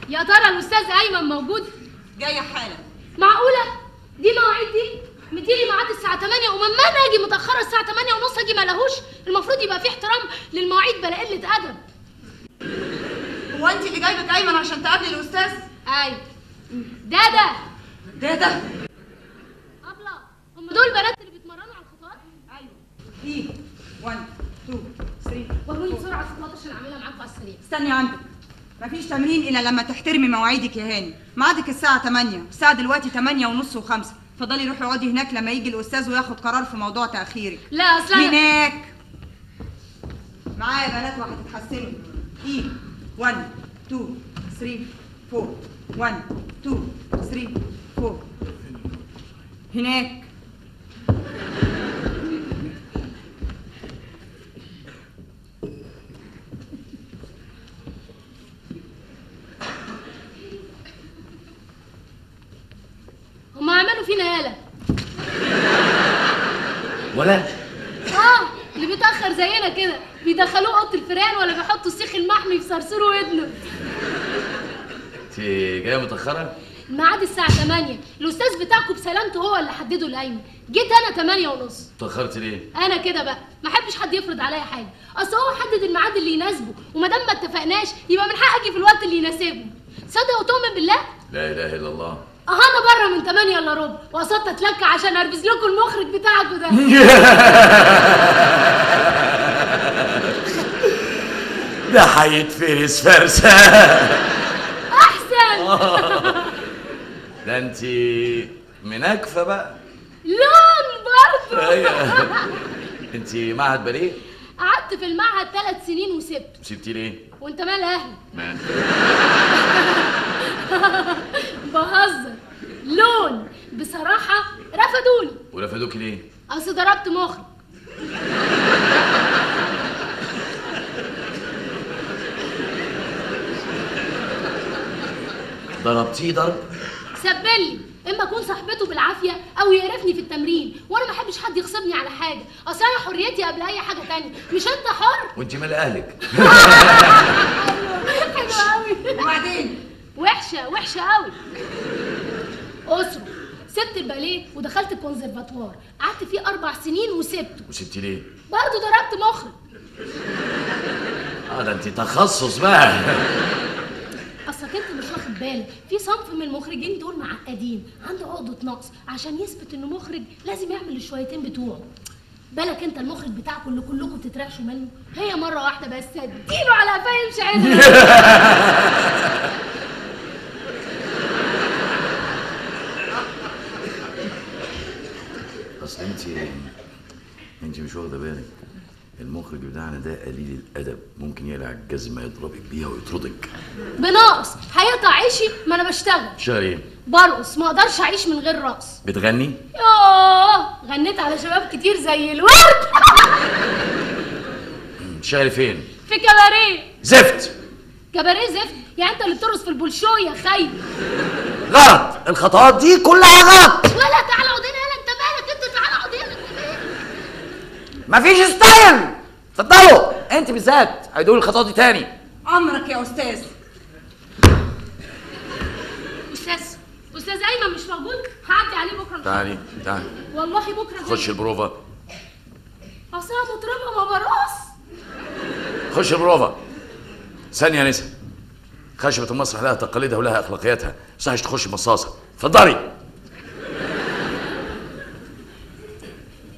يا ترى الاستاذ ايمن موجود؟ جايه حالا. معقوله؟ دي مواعيد دي؟ مديلي ميعاد الساعه 8 وما انا اجي متاخره الساعه 8 ونص اجي ما لهوش. المفروض يبقى في احترام للمواعيد بلا قله ادب. هو انت اللي جايبك ايمن عشان تقابلي الاستاذ؟ ايوه. دادا دادا ابله، هم دول البنات اللي بيتمرنوا على الخطوات؟ ايوه. ايه 1 2 3 وروني بسرعه الخطوات عشان اعملها معاكم على السريع. استني عندك، مفيش تمرين الا لما تحترمي مواعيدك يا هاني. ميعادك الساعه 8، الساعه دلوقتي 8 ونص و5. اتفضلي روحي اقعدي هناك لما يجي الاستاذ وياخد قرار في موضوع تاخيرك. لا اصلا هناك معايا بنات وهتتحسنوا. ايه 1 2 3 4 1 2 3 4 هناك. هم عملوا فينا يالا ولا اللي بيتاخر زينا كده بيدخلوه اوضه الفيران ولا بيحطوا السيخ المحمي في صرصور ودنه. انت جايه متاخره؟ الميعاد الساعه 8، الاستاذ بتاعكم بسلامته هو اللي حدده لايمن. جيت انا 8 ونص. اتاخرت ليه؟ انا كده بقى ما احبش حد يفرض عليا حاجه، اصل هو حدد الميعاد اللي يناسبه، وما دام ما اتفقناش يبقى من حقي في الوقت اللي يناسبه. تصدق وتؤمن بالله؟ لا اله الا الله. انا بره من 8 الا ربع وقصدت اتلكع عشان اربز لكم المخرج بتاعكم ده. ده هيتفرس فرسه. احسن. ده انت مناكفه بقى. لون برضه. ايوه. انت معهد باليه؟ قعدت في المعهد 3 سنين وسبته. سبتي ليه؟ وانت مال اهلك؟ ما بهزر. لون بصراحه رفضوني. ورفدوك ليه؟ اصل ضربت مخرج. ضربتيه ضرب؟ سبلي، اما اكون صاحبته بالعافيه او يقرفني في التمرين، وانا ما احبش حد يغصبني على حاجه، اصل انا حريتي قبل اي حاجه تانية. مش انت حر؟ وانت مال اهلك؟ حلوه قوي. وبعدين وحشه وحشه قوي. اسره سبت الباليه ودخلت الكونسرفاتوار، قعدت فيه 4 سنين وسبته. وسبتي ليه؟ برضه ضربت مخرج. ده انت تخصص بقى. اصلك انت مش واخد بالك، في صنف من المخرجين دول معقدين، عنده عقده نقص، عشان يثبت انه مخرج لازم يعمل الشويتين بتوعه. بالك انت المخرج بتاعكم اللي كلكم بتترعشوا منه، هي مره واحده بس اديله على قفاه يمشي عدل. اصل انت مش واخده بالك، المخرج بتاعنا ده قليل الادب، ممكن يقلع الجزمه يضربك بيها ويطردك. بناقص هيقطع عيشي، ما انا بشتغل. شغال ايه؟ برقص، ما اقدرش اعيش من غير رقص. بتغني؟ يوه غنيت على شباب كتير زي الورد. شغال فين؟ في كباريه. زفت. كباريه زفت؟ يعني انت اللي بترقص في البولشوي يا خايب. غلط، الخطوات دي كلها غلط. ولا تعالى اقعد هنا، انت مالك؟ انت تعالى اقعد هنا، انت مالك؟ مفيش ستايل. اتفضلوا انت بالذات هيدول الخطوات دي تاني. امرك يا استاذ. استاذ ايمن مش موجود، هعدي عليه بكره. تعالي والله بكره خش البروفا. اصل انا مطربه ما برقص. خش البروفا. ثانيه يا نسا، خشبة المسرح لها تقاليدها ولها اخلاقياتها، صحيح تخش مصاصه. اتفضلي.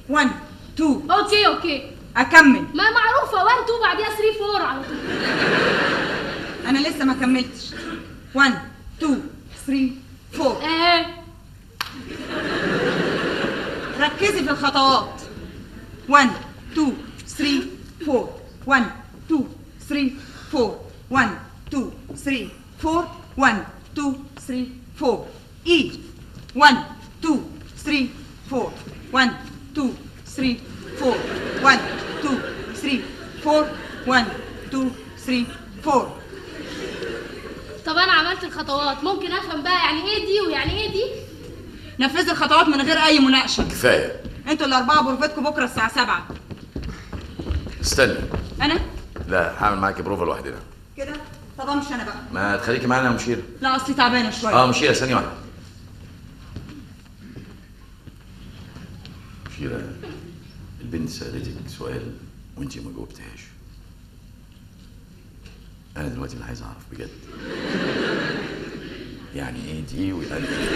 1 2 اوكي اكمل. ما معروفه 1 2 بعديها 3 4 على طول. انا لسه ما كملتش. 1 2 3 4. ركزي في الخطوات. 1 2 3 4 1 2 3 4 1 2 3 4 1 2 3 4. اي 1 2 3 4 1 2 3 4 1 2 3 4 1 2 3 4. طب انا عملت الخطوات، ممكن افهم بقى يعني ايه دي ويعني ايه دي؟ نفذي الخطوات من غير اي مناقشه. كفايه. انتوا الاربعه بروفتكم بكره الساعه 7. استني. انا؟ لا، هعمل معاكي بروفا لوحدنا. كده؟ طب طب امشي انا بقى. ما تخليكي معانا يا مشيره. لا اصلي تعبانه شويه. مشيره ثانيه واحده. مشيره، البنت سالتك سؤال وانتي ما جاوبتهاش. انا دلوقتي اللي عايز اعرف بجد، يعني ايه دي ويعني ايه؟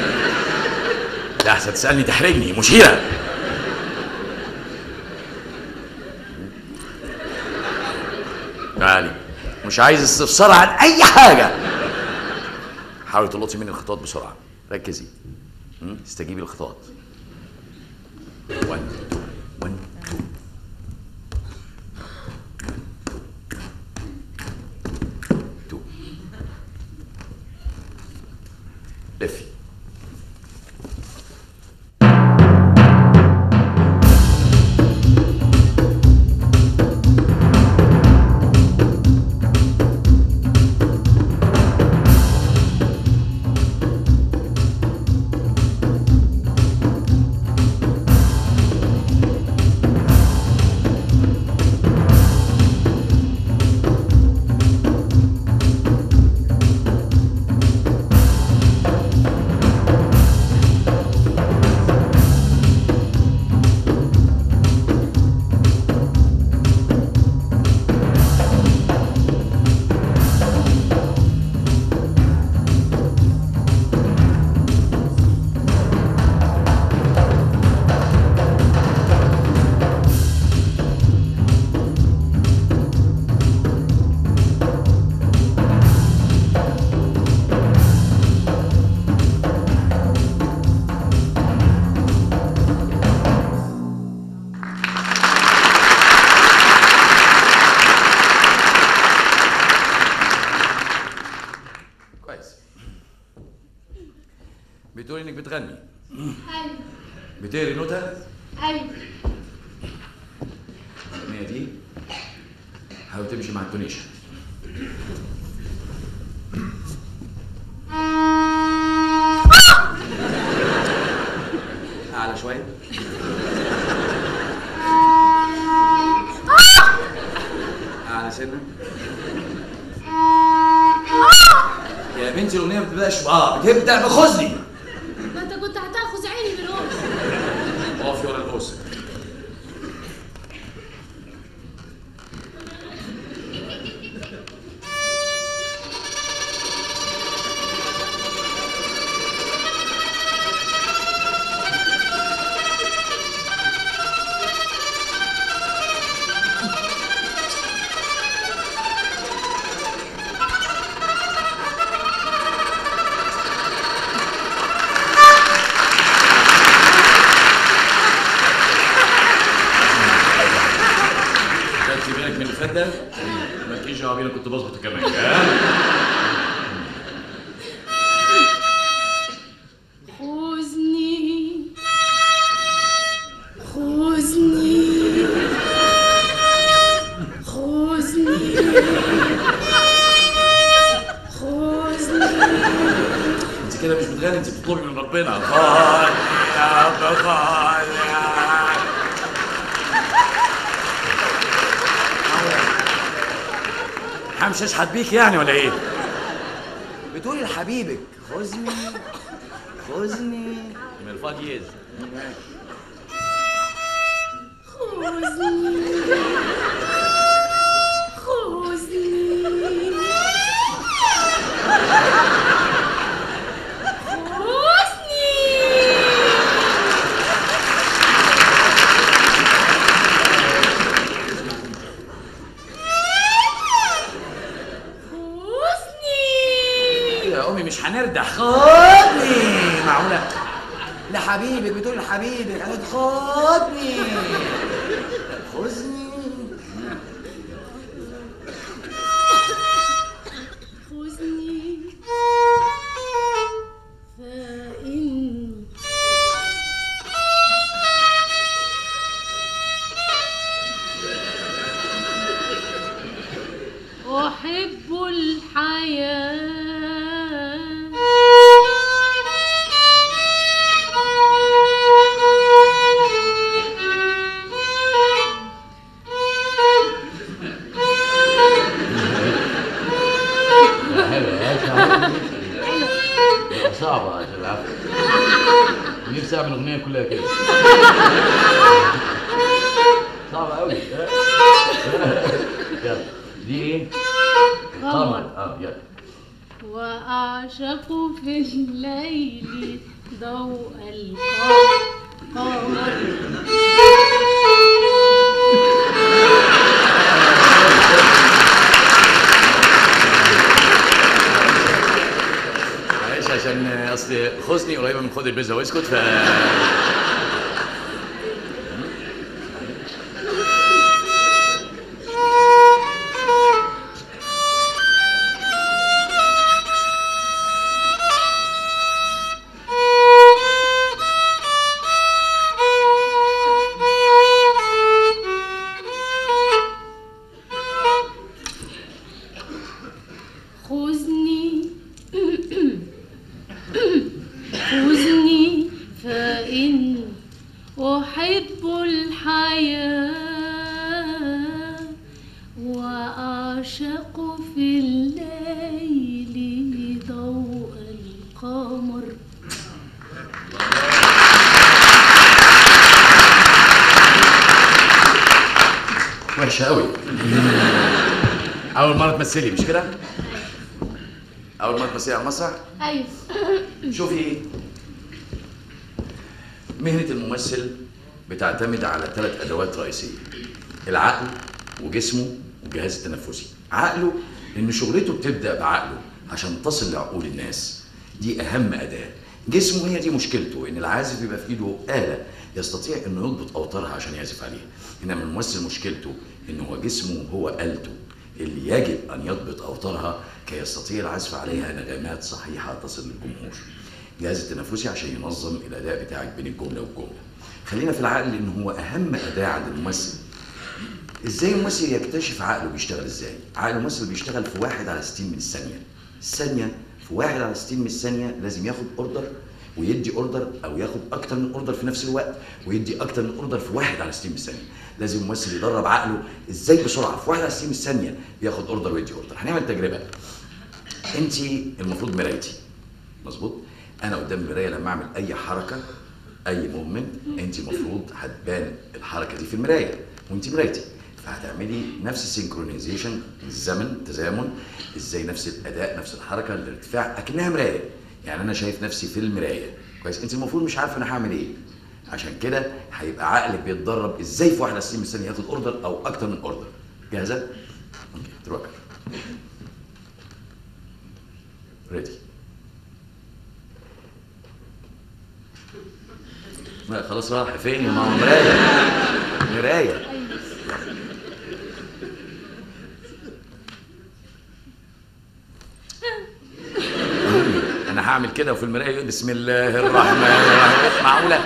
لا احسن تسالني تحرجني مشيره. تعالي، مش عايز استفسار عن اي حاجه. حاولي تلقطي مني الخطوات بسرعه، ركزي. استجيبي للخطوات. 1 1 2 لفي. بتقولي انك بتغني؟ ايوه. بتقري نوتة؟ ايوه. الأغنية دي حاول تمشي مع التونيشن. أعلى شوية. أعلى سنة. يا بنتي الأغنية ما بتبدأش بتبدأ بخزني. ما أنت كنت هتاخذ عيني بالقوس. اقفي ورا القوس. مالكيش دعوه بينا، كنت بظبط كمان. خذني خذني خذني خذني. انت كده مش بتغني، انت بتطلبي من ربنا. خالي يا خالي. همشي اشحت بيك يعني ولا ايه؟ بتقولي لحبيبك خذني خذني من الفاضيز. خذني خذني مش هنردح. خدني. معقولة؟ لحبيبك بتقول لحبيبك قالت خدني خذني خذني فإني أحب الحياة. صعبة عشان العفو. نفسي اعمل اغنية كلها كده. صعبة قوي. يلا دي ايه؟ قمر. يلا. وأعشق في الليل ضوء القمر. معلش عشان اصل حسني قريبة من خد البيزا واسكت خذني فإن أحب الحياة وأعشق في الليل ضوء القمر. وحشة قوي. أول مرة تمثلي مش كده؟ أول مرة تمثلي على المسرح؟ أيوه. شوفي، مهنة الممثل بتعتمد على 3 أدوات رئيسية: العقل وجسمه والجهاز التنفسي. عقله إن شغلته بتبدأ بعقله عشان تصل لعقول الناس، دي أهم أداة. جسمه هي دي مشكلته، إن العازف بيبقى في إيده آلة يستطيع إنه يضبط أوتارها عشان يعزف عليها، إنما الممثل مشكلته إن هو جسمه هو آلته اللي يجب أن يضبط أوتارها كي يستطيع العزف عليها نغمات صحيحة تصل للجمهور. الجهاز التنفسي عشان ينظم الأداء بتاعك بين الجملة والجملة. خلينا في العقل لأنه هو أهم أداة عند الممثل. إزاي الممثل يكتشف عقله بيشتغل إزاي؟ عقل الممثل بيشتغل في 1/60 من الثانية. الثانية في 1/60 من الثانية لازم ياخد أوردر ويدي أوردر، أو ياخد أكتر من أوردر في نفس الوقت ويدي أكتر من أوردر في 1/60 من الثانية. لازم الممثل يدرب عقله إزاي بسرعة في 1/60 من الثانية بياخد أوردر ويدي أوردر. هنعمل تجربة. أنت المفروض مرايتي، مظبوط؟ أنا قدام المراية لما أعمل أي حركة أي موفمنت، أنت المفروض هتبان الحركة دي في المراية وأنت مرايتي، فهتعملي نفس السينكرونيزيشن، الزمن، تزامن، إزاي نفس الأداء نفس الحركة الارتفاع أكنها مراية. يعني أنا شايف نفسي في المراية كويس، أنت المفروض مش عارفة أنا هعمل إيه. عشان كده هيبقى عقلك بيتدرب إزاي في 1/60 من الثانية ياخد أوردر أو أكتر من أوردر. جاهزة؟ أوكي، تروكر. ريدي. لا خلاص راح فين يا ماما؟ مراية مراية. انا هعمل كده وفي المراية بسم الله الرحمن الرحيم. معقولة؟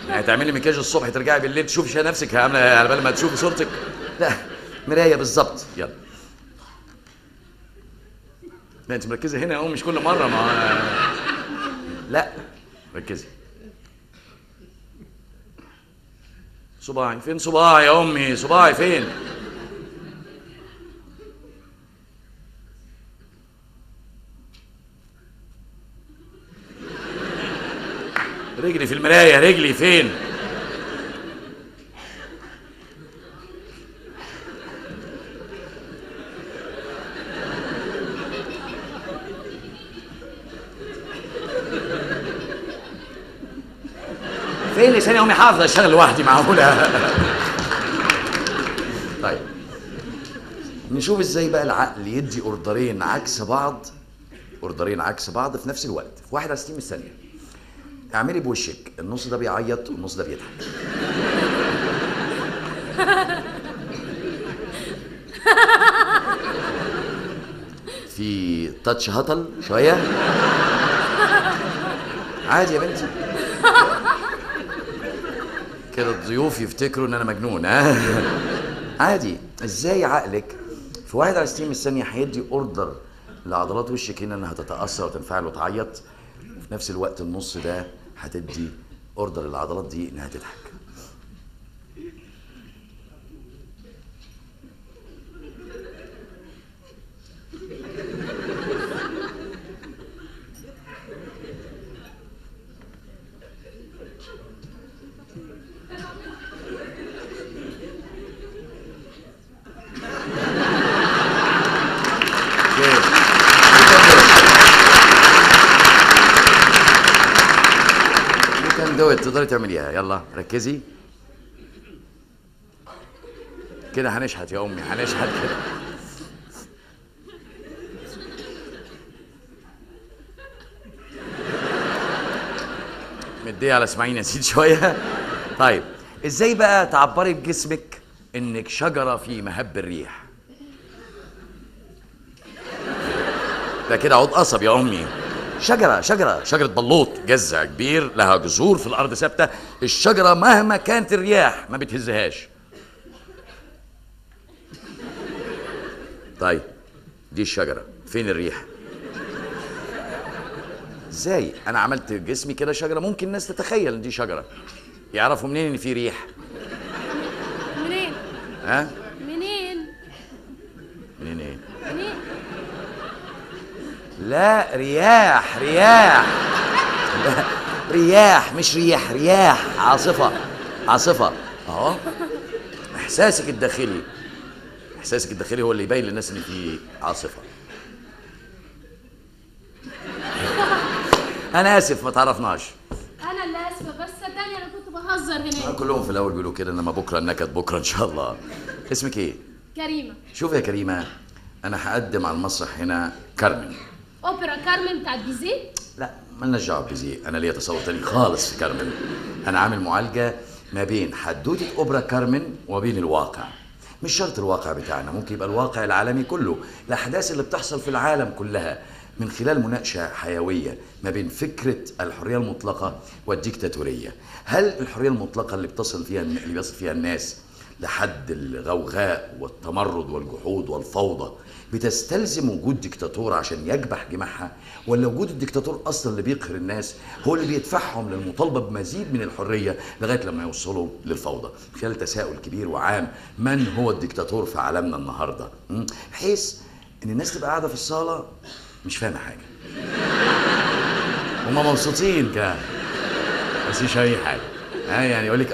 يعني تعملي مكياج الصبح ترجعي بالليل تشوفي نفسك عاملة على بال ما تشوفي صورتك؟ لا، مراية بالظبط. يلا. لا انت مركزة هنا اهو، مش كل مرة. ما لا ركزي. صباعي فين؟ صباعي يا امي، صباعي فين؟ رجلي في المرايه، رجلي فين؟ فين لساني؟ امي حافظه اشتغل لوحدي، معقوله؟ طيب نشوف ازاي بقى العقل يدي اوردرين عكس بعض، اوردرين عكس بعض في نفس الوقت في 1/60 من الثانيه. اعملي بوشك، النص ده بيعيط والنص ده بيضحك. في تاتش هطل شويه. عادي يا بنتي، كده الضيوف يفتكروا ان انا مجنون. عادي. ازاي عقلك في 1/60 من الثانيه هيدي اوردر لعضلات وشك هنا انها تتاثر وتنفعل وتعيط، وفي نفس الوقت النص ده هتدي اوردر للعضلات دي انها تضحك. كان دوت تقدري تعمليها. يلا ركزي كده. هنشحت يا امي، هنشحت كده. مديه على اسماعيل ياسين شويه. طيب ازاي بقى تعبري بجسمك انك شجره في مهب الريح؟ ده كده عود قصب يا امي. شجره بلوط، جذع كبير لها جذور في الارض ثابته. الشجره مهما كانت الرياح ما بتهزهاش. طيب دي الشجره، فين الريح؟ ازاي انا عملت جسمي كده شجره؟ ممكن الناس تتخيل ان دي شجره. يعرفوا منين ان في ريح؟ منين؟ ها؟ منين؟ منين ايه؟ منين؟ لا رياح. لا، رياح مش ريح، رياح. عاصفه اهو. احساسك الداخلي هو اللي يبين للناس ان في عاصفه. انا اسف ما تعرفناش. انا اللي اسفه، بس صدقني انا كنت بهزر هناك. كلهم في الاول بيقولوا كده، انما بكره النكد بكره ان شاء الله. اسمك ايه؟ كريمه. شوف يا كريمه، انا هقدم على المسرح هنا كارمن. اوبرا كارمن بتاعت بيزيه؟ لا مالناش دعوه ببيزيه، انا ليا تصور تاني خالص في كارمن. انا عامل معالجه ما بين حدوته اوبرا كارمن وبين الواقع. مش شرط الواقع بتاعنا، ممكن يبقى الواقع العالمي كله، الاحداث اللي بتحصل في العالم كلها، من خلال مناقشه حيويه ما بين فكره الحريه المطلقه والديكتاتوريه. هل الحريه المطلقه اللي بيصل فيها الناس لحد الغوغاء والتمرد والجحود والفوضى بتستلزم وجود ديكتاتور عشان يكبح جماحها، ولا وجود الديكتاتور اصلا اللي بيقهر الناس هو اللي بيدفعهم للمطالبه بمزيد من الحريه لغايه لما يوصلوا للفوضى؟ خلال تساؤل كبير وعام، من هو الديكتاتور في عالمنا النهارده؟ بحيث ان الناس تبقى قاعده في الصاله مش فاهمه حاجه، هما مبسوطين كده بس مش اي حاجه. يعني يقول لك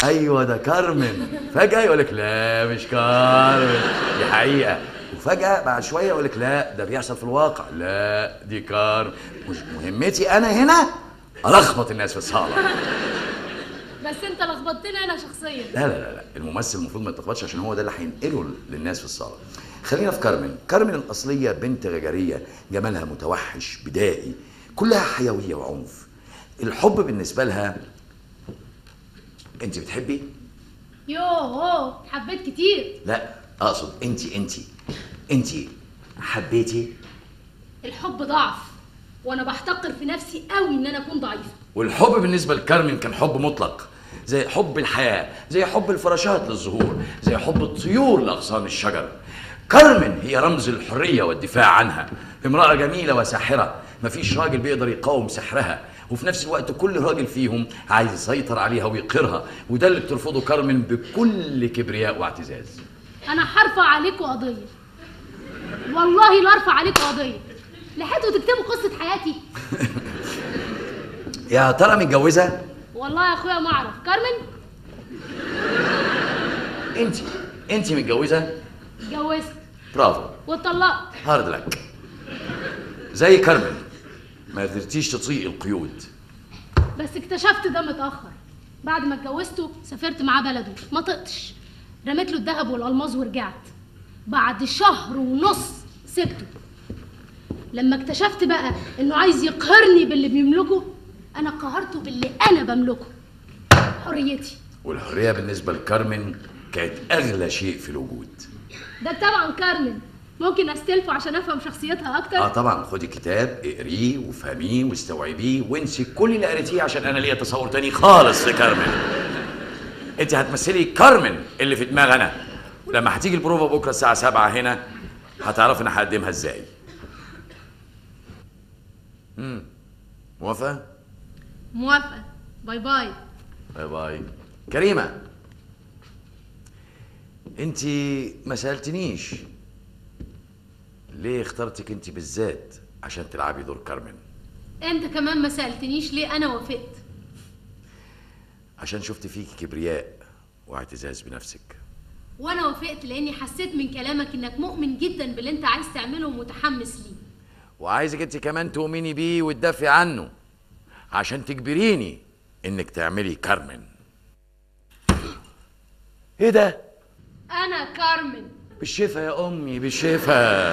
ايوه ده كارمن، فجاه يقول لك لا مش كارمن دي حقيقه، وفجاه بعد شويه يقول لك لا ده بيحصل في الواقع، لا دي كارمن. مش مهمتي انا هنا الخبط الناس في الصاله. بس انت لخبطتني انا شخصيا. لا الممثل المفروض ما يتلخبطش عشان هو ده اللي هينقله للناس في الصاله. خلينا في كارمن الاصليه بنت غجريه، جمالها متوحش بدائي، كلها حيويه وعنف. الحب بالنسبه لها، انت بتحبي؟ يوه حبيت كتير. لا اقصد انت حبيتي؟ الحب ضعف، وانا بحتقر في نفسي قوي ان انا اكون ضعيفه. والحب بالنسبه لكارمن كان حب مطلق، زي حب الحياه، زي حب الفراشات للزهور، زي حب الطيور لاغصان الشجر. كارمن هي رمز الحريه والدفاع عنها، امراه جميله وساحره، مفيش راجل بيقدر يقاوم سحرها، وفي نفس الوقت كل راجل فيهم عايز يسيطر عليها ويقهرها، وده اللي بترفضه كارمن بكل كبرياء واعتزاز. انا هرفع عليكم قضيه، والله لا ارفع عليكم قضيه. لحقتوا تكتبوا قصه حياتي؟ يا ترى متجوزه؟ والله يا اخويا ما اعرف. كارمن؟ انت متجوزه؟ اتجوزت. برافو. واتطلقت. هارد لك. زي كارمن ما قدرتيش تطيقي القيود. بس اكتشفت ده متاخر. بعد ما اتجوزته سافرت معاه بلده، ما طقتش، رميت له الذهب والالماظ ورجعت. بعد شهر ونص سبته. لما اكتشفت بقى انه عايز يقهرني باللي بيملكه، انا قهرته باللي انا بملكه، حريتي. والحريه بالنسبه لكارمن كانت اغلى شيء في الوجود. ده طبعا كارمن، ممكن استلفه عشان افهم شخصيتها اكتر؟ طبعا، خدي كتاب اقريه وافهميه واستوعبيه وانسي كل اللي قريتيه، عشان انا ليا تصور تاني خالص لكارمن. انت هتمثلي كارمن اللي في دماغ انا. لما هتيجي البروفا بكره الساعه 7 هنا هتعرف انا هقدمها ازاي. موافقه؟ موافقه. باي باي. باي باي. كريمه، انت ما سالتنيش ليه اخترتك انت بالذات عشان تلعبي دور كارمن. انت كمان ما سالتنيش ليه انا وافقت. عشان شفت فيكي كبرياء واعتزاز بنفسك. وانا وافقت لاني حسيت من كلامك انك مؤمن جدا باللي انت عايز تعمله ومتحمس ليه. وعايزك انت كمان تؤمني بيه وتدافعي عنه عشان تجبريني انك تعملي كارمن. ايه ده؟ انا كارمن. بالشفا يا امي بالشفا.